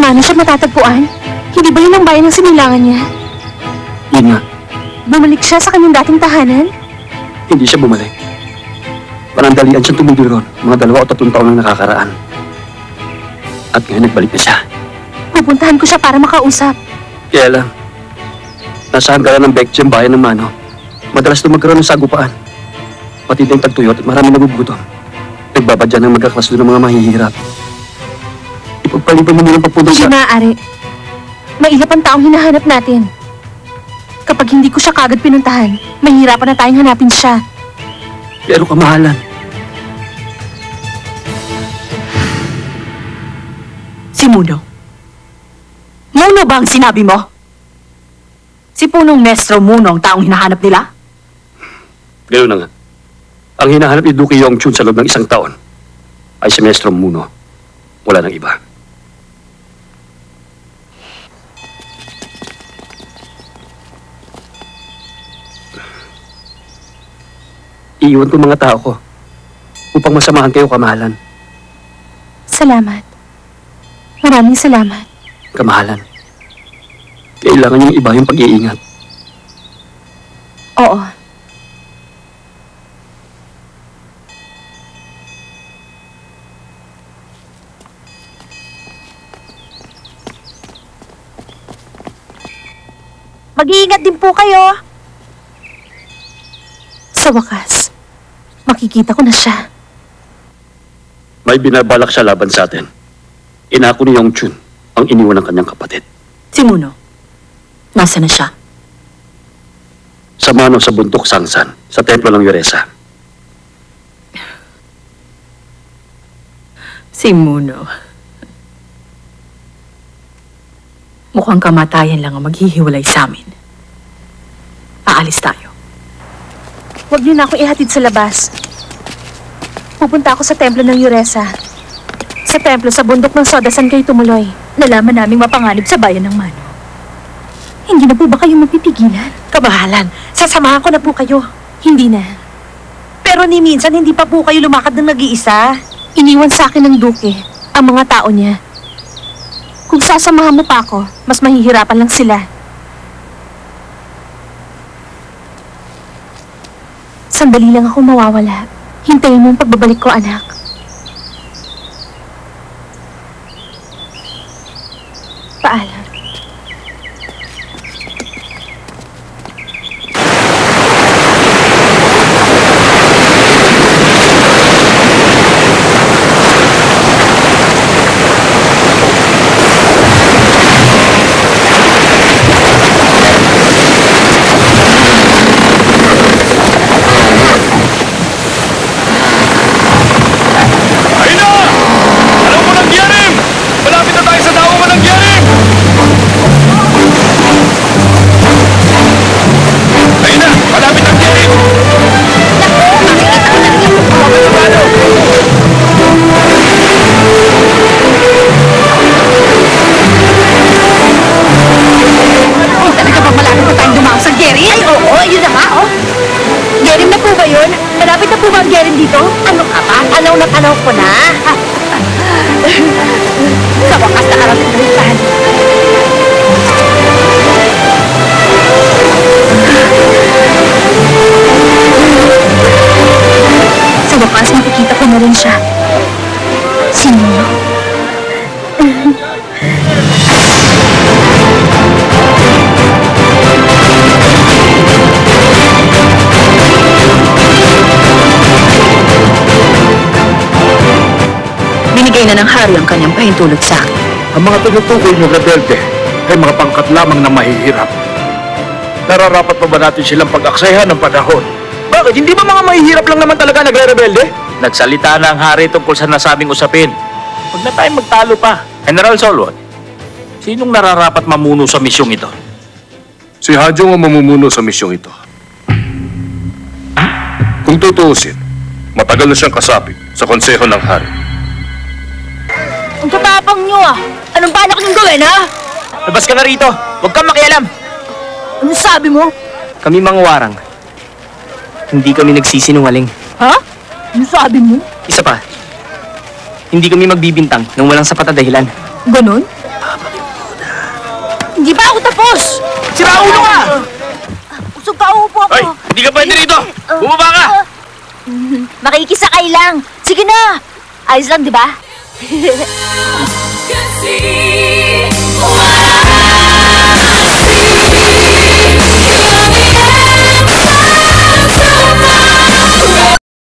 Paano siya matatagpuan? Hindi ba yun ang bayan ng sinilangan niya? Yun nga, Bumalik siya sa kanyang dating tahanan? hindi siya bumalik. Panandalian siyang tumigil ron, mga 2 o 3 taon na nakakaraan. At ngayon nagbalik na siya. Pupuntahan ko siya para makausap. Kaya lang, nasahan ka lang ng Bekchi ang bayan ng Mano. Madalas doon magkaroon ng sagupaan. Pati din tagtuyot at marami nagugutom. Nagbabadya ng magkaklas doon ng mga mahihirap. Ipagpalipan mo muna papunta Hindi sa... maaari. Mailap ang taong hinahanap natin. Kapag hindi ko siya kagad pinuntahan, mahihirapan na tayong hanapin siya. Pero kamahalan. Si Muno. Muno ba ang sinabi mo? Si Punong Mestro Muno ang taong hinahanap nila? Ganoon na nga. Ang hinahanap ni Duki Yongchun sa loob ng 1 taon ay si Maestro Muno. Wala nang iba. Iiwan ko mga tao ko upang masamahan kayo, kamahalan. Salamat. Maraming salamat. Kamahalan. Kailangan niyong iba yung pag-iingat. Oo. Mag-iingat din po kayo. Sa wakas, makikita ko na siya. May binabalak siya laban sa atin. Inako ni Yongchun ang iniwan ng kanyang kapatid. Si Muno. Nasaan na siya? Sa Mano sa Bundok Sangsan, sa templo ng Yoresa. Si Muno. Mukhang kamatayan lang ang maghihiwalay sa amin. Aalis tayo. Huwag niyo na ako ihatid sa labas. Pupunta ako sa templo ng Yoresa. Sa templo sa bundok ng Sodasan kayo tumuloy. Nalaman naming mapanganib sa bayan ng Mano. Hindi na po ba kayo mapipigilan? Kabahalan, sasamahan ko na po kayo. Hindi na. Pero ni minsan hindi pa po kayo lumakad ng nag-iisa. Iniwan sa akin ng Duke ang mga tao niya. Kung sasamahan mo pa ako, mas mahihirapan lang sila. Sandali lang ako mawawala. Hintayin mo ang pagbabalik ko, anak. Paalam. Ano ko na? Sa wakas nakarating na rin tayo. Sa wakas makikita ko na rin siya. Sino? Binigay na ng hari ang kanyang pahintulot sa akin. Ang mga tinutukoy ng rebelde ay mga pangkat lamang na mahihirap. Nararapat pa ba natin silang pag-aksayahan ng panahon? Bakit? Hindi ba mga mahihirap lang naman talaga nagre-rebelde? Nagsalita na ang hari tungkol sa nasabing usapin. Huwag na tayong magtalo pa. General Solwat, sinong nararapat mamuno sa misyong ito? Si Hajong ang mamumuno sa misyong ito. Kung tutuusin, matagal na siyang kasapit sa konseho ng hari. Ang tatapang nyo ah! Anong balak niyong gawin ha? Labas ka na rito. Huwag kang makialam. Ano sabi mo? Kami mga warang. Hindi kami nagsisinungaling. Ha? Ano sabi mo? Isa pa. Hindi kami magbibintang nang walang sapat na dahilan. Ganon? Hindi ba ako tapos? Sira ulo ka! Usog pa upo ako. Hoy, hindi ka pwede rito! Bumaba ka! Makikisakay lang. Sige na. Ayos lang, di ba? Can see